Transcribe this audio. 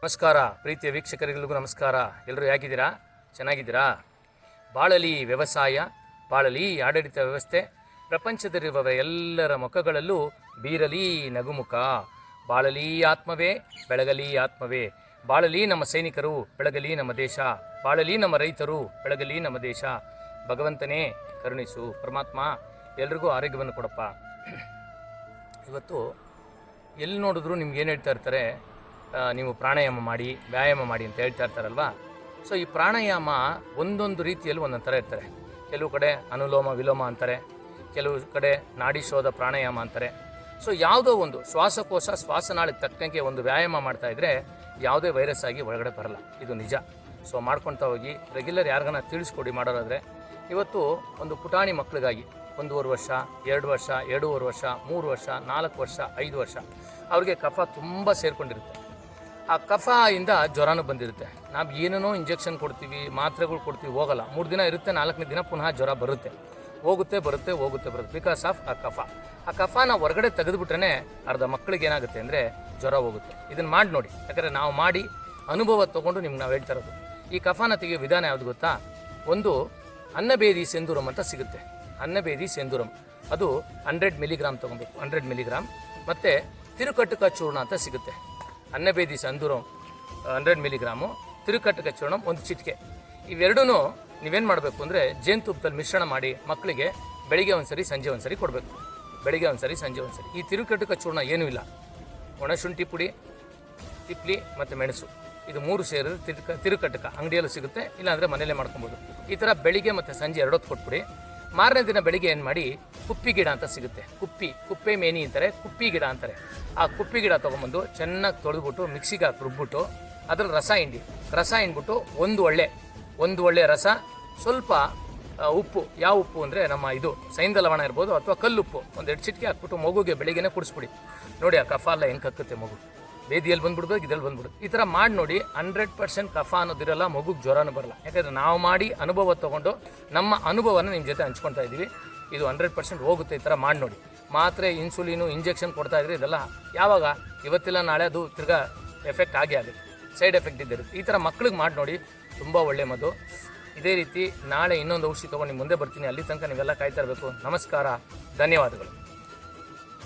ನಮಸ್ಕಾರ ಪ್ರೀತಿಯ ವೀಕ್ಷಕರಿಗಳಿಗೂ ನಮಸ್ಕಾರ. ಎಲ್ಲರೂ ಹೇಗಿದ್ದೀರಾ? ಚೆನ್ನಾಗಿದ್ದೀರಾ? ಬಾಳಲಿ ವ್ಯವಸಾಯ, ಬಾಳಲಿ ಆಡಳಿತ ವ್ಯವಸ್ಥೆ, ಪ್ರಪಂಚದಲ್ಲಿರುವ ಎಲ್ಲರ ಮುಖಗಳಲ್ಲೂ ಬೀರಲಿ ನಗುಮುಖ. ಬಾಳಲಿ ಆತ್ಮವೇ, ಬೆಳಗಲಿ ಆತ್ಮವೇ. ಬಾಳಲಿ ನಮ್ಮ ಸೈನಿಕರು, ಬೆಳಗಲಿ ನಮ್ಮ ದೇಶ. ಬಾಳಲಿ ನಮ್ಮ ರೈತರು, ಬೆಳಗಲಿ ನಮ್ಮ ದೇಶ. ಭಗವಂತನೇ ಕರುಣಿಸು. ಪರಮಾತ್ಮ ಎಲ್ರಿಗೂ ಆರೋಗ್ಯವನ್ನು ಕೊಡಪ್ಪ. ಇವತ್ತು ಎಲ್ಲಿ ನೋಡಿದ್ರು ನಿಮ್ಗೆ ಏನು ಹೇಳ್ತಾ ಇರ್ತಾರೆ, ನೀವು ಪ್ರಾಣಾಯಾಮ ಮಾಡಿ, ವ್ಯಾಯಾಮ ಮಾಡಿ ಅಂತ ಹೇಳ್ತಾ ಇರ್ತಾರಲ್ವ. ಸೊ ಈ ಪ್ರಾಣಾಯಾಮ ಒಂದೊಂದು ರೀತಿಯಲ್ಲಿ ಒಂದೊಂದು ಥರ ಇರ್ತಾರೆ. ಕೆಲವು ಕಡೆ ಅನುಲೋಮ ವಿಲೋಮ ಅಂತಾರೆ, ಕೆಲವು ಕಡೆ ನಾಡಿ ಶೋಧ ಪ್ರಾಣಾಯಾಮ ಅಂತಾರೆ. ಸೊ ಯಾವುದೋ ಒಂದು ಶ್ವಾಸಕೋಶ ಶ್ವಾಸನಾಳಕ್ಕೆ ತಕ್ಕಂಗೆ ಒಂದು ವ್ಯಾಯಾಮ ಮಾಡ್ತಾಯಿದ್ರೆ ಯಾವುದೇ ವೈರಸ್ ಆಗಿ ಒಳಗಡೆ ಬರಲ್ಲ. ಇದು ನಿಜ. ಸೊ ಮಾಡ್ಕೊಳ್ತಾ ಹೋಗಿ ರೆಗ್ಯುಲರ್ ಯಾರಿಗಾನ ತಿಳಿಸ್ಕೊಡಿ ಮಾಡೋದಾದರೆ. ಇವತ್ತು ಒಂದು ಪುಟಾಣಿ ಮಕ್ಕಳಿಗಾಗಿ 1.5 ವರ್ಷ, 2 ವರ್ಷ, 2.5 ವರ್ಷ, 3 ವರ್ಷ, 4 ವರ್ಷ, 5 ವರ್ಷ ಅವ್ರಿಗೆ ಕಫ ತುಂಬ ಸೇರಿಕೊಂಡಿರುತ್ತೆ. ಆ ಕಫದಿಂದ ಜ್ವರನೂ ಬಂದಿರುತ್ತೆ. ನಾವು ಏನೇನೋ ಇಂಜೆಕ್ಷನ್ ಕೊಡ್ತೀವಿ, ಮಾತ್ರೆಗಳು ಕೊಡ್ತೀವಿ, ಹೋಗಲ್ಲ. 3 ದಿನ ಇರುತ್ತೆ, 4ನೇ ದಿನ ಪುನಃ ಜ್ವರ ಬರುತ್ತೆ. ಹೋಗುತ್ತೆ ಬರುತ್ತೆ ಬಿಕಾಸ್ ಆಫ್ ಆ ಕಫ. ಆ ಕಫನ ಹೊರಗಡೆ ತೆಗೆದುಬಿಟ್ರೆ ಅರ್ಧ ಮಕ್ಕಳಿಗೆ ಏನಾಗುತ್ತೆ ಅಂದರೆ ಜ್ವರ ಹೋಗುತ್ತೆ. ಇದನ್ನು ಮಾಡಿ ನೋಡಿ. ಯಾಕಂದರೆ ನಾವು ಮಾಡಿ ಅನುಭವ ತೊಗೊಂಡು ನಿಮ್ಗೆ ನಾವು ಹೇಳ್ತಾ ಇರೋದು. ಈ ಕಫನ ತೆಗೆಯೋ ವಿಧಾನ ಯಾವುದು ಗೊತ್ತಾ? ಒಂದು ಅನ್ನಬೇದಿ ಸೆಂದೂರಂ ಅಂತ ಸಿಗುತ್ತೆ. ಅನ್ನಬೇದಿ ಸೆಂದೂರಂ ಅದು 100 ಮಿಲಿಗ್ರಾಮ್ ತೊಗೊಬೇಕು. 100 ಮಿಲಿಗ್ರಾಮ್. ಮತ್ತು ತಿರುಕಟ್ಟುಕ ಚೂರ್ಣ ಅಂತ ಸಿಗುತ್ತೆ. ಅನ್ನಬೇದಿ ಸೆಂದೂರಂ 100 ಮಿಲಿಗ್ರಾಮು, ತಿರುಕಟ್ಟುಕ ಚೂರ್ಣ 1 ಚಿಟಿಕೆ. ಇವೆರಡೂ ನೀವೇನು ಮಾಡಬೇಕು ಅಂದರೆ ಜೇನುತುಪ್ಪದಲ್ಲಿ ಮಿಶ್ರಣ ಮಾಡಿ ಮಕ್ಕಳಿಗೆ ಬೆಳಿಗ್ಗೆ ಒಂದ್ಸರಿ ಸಂಜೆ ಒಂದ್ಸರಿ ಕೊಡಬೇಕು. ಬೆಳಿಗ್ಗೆ ಒಂದ್ಸರಿ ಸಂಜೆ ಒಂದ್ಸರಿ. ಈ ತಿರುಕಟ್ಟುಕ ಚೂರ್ಣ ಏನೂ ಇಲ್ಲ, ಒಣಶುಂಠಿ ಪುಡಿ, ತಿಪ್ಲಿ ಮತ್ತು ಮೆಣಸು, ಇದು 3 ಸೇರಿದ್ರೆ ತಿರುಕಟ್ಟುಕ ಅಂಗಡಿಯಲ್ಲೂ ಸಿಗುತ್ತೆ, ಇಲ್ಲಾಂದರೆ ಮನೇಲೇ ಮಾಡ್ಕೊಬೋದು. ಈ ಥರ ಬೆಳಿಗ್ಗೆ ಮತ್ತು ಸಂಜೆ 2 ಹೊತ್ತು ಕೊಟ್ಬಿಡಿ. ಮಾರನೇ ದಿನ ಬೆಳಿಗ್ಗೆ ಏನು ಮಾಡಿ, ಕುಪ್ಪಿ ಗಿಡ ಅಂತ ಸಿಗುತ್ತೆ. ಕುಪ್ಪೆ ಮೇನಿ ಅಂತಾರೆ, ಕುಪ್ಪಿ ಗಿಡ ಅಂತಾರೆ. ಆ ಕುಪ್ಪಿ ಗಿಡ ತೊಗೊಂಬಂದು ಚೆನ್ನಾಗಿ ತೊಳೆದ್ಬಿಟ್ಟು ಮಿಕ್ಸಿಗೆ ಹಾಕಿ ರುಬ್ಬಿಟ್ಟು ಅದ್ರಲ್ಲಿ ರಸ ಹಿಂಡ್ಬಿಟ್ಟು ಒಂದು ಒಳ್ಳೆ ರಸ, ಸ್ವಲ್ಪ ಉಪ್ಪು. ಯಾವ ಉಪ್ಪು ಅಂದರೆ ನಮ್ಮ ಇದು ಸೈಂಧ ಲವಣ ಇರ್ಬೋದು ಅಥವಾ ಕಲ್ಲುಪ್ಪು, 1-2 ಚಿಟಿಕೆ ಹಾಕ್ಬಿಟ್ಟು ಮಗುಗೆ ಬೆಳಿಗ್ಗೆನೇ ಕುಡಿಸ್ಬಿಡಿ. ನೋಡಿ ಆ ಕಫ ಎಲ್ಲ ಹೆಂಗೆ ಕಕ್ಕುತ್ತೆ ಮಗು. ಬೇದಿಯಲ್ಲಿ ಬಂದ್ಬಿಡ್ಬೇಕು, ಇದ್ರಲ್ಲಿ ಬಂದ್ಬಿಡು. ಈ ಥರ ಮಾಡಿ ನೋಡಿ. 100% ಕಫ ಅನ್ನೋದಿರಲ್ಲ, ಮಗುಗೆ ಜ್ವರನೂ ಬರಲ್ಲ. ಯಾಕಂದರೆ ನಾವು ಮಾಡಿ ಅನುಭವ ತೊಗೊಂಡು ನಮ್ಮ ಅನುಭವನ ನಿಮ್ಮ ಜೊತೆ ಹಂಚ್ಕೊಳ್ತಾ ಇದ್ದೀವಿ. ಇದು 100% ಹೋಗುತ್ತೆ. ಈ ಥರ ಮಾಡಿ ನೋಡಿ. ಮಾತ್ರೆ, ಇನ್ಸುಲಿನು, ಇಂಜೆಕ್ಷನ್ ಕೊಡ್ತಾಯಿದ್ರೆ ಇದೆಲ್ಲ ಯಾವಾಗ ಇವತ್ತಿಲ್ಲ ನಾಳೆ ಅದು ತಿರ್ಗಾ ಎಫೆಕ್ಟ್ ಆಗುತ್ತೆ, ಸೈಡ್ ಎಫೆಕ್ಟ್ ಇದ್ದಿರುತ್ತೆ. ಈ ಥರ ಮಕ್ಳಿಗೆ ಮಾಡಿ ನೋಡಿ, ತುಂಬ ಒಳ್ಳೆ ಮದ್ದು. ಇದೇ ರೀತಿ ನಾಳೆ ಇನ್ನೊಂದು ಔಷಧಿ ತೊಗೊಂಡು ನಿಮ್ಮ ಮುಂದೆ ಬರ್ತೀನಿ. ಅಲ್ಲಿ ತನಕ ನೀವೆಲ್ಲ ಕಾಯ್ತಾ ಇರಬೇಕು. ನಮಸ್ಕಾರ, ಧನ್ಯವಾದಗಳು.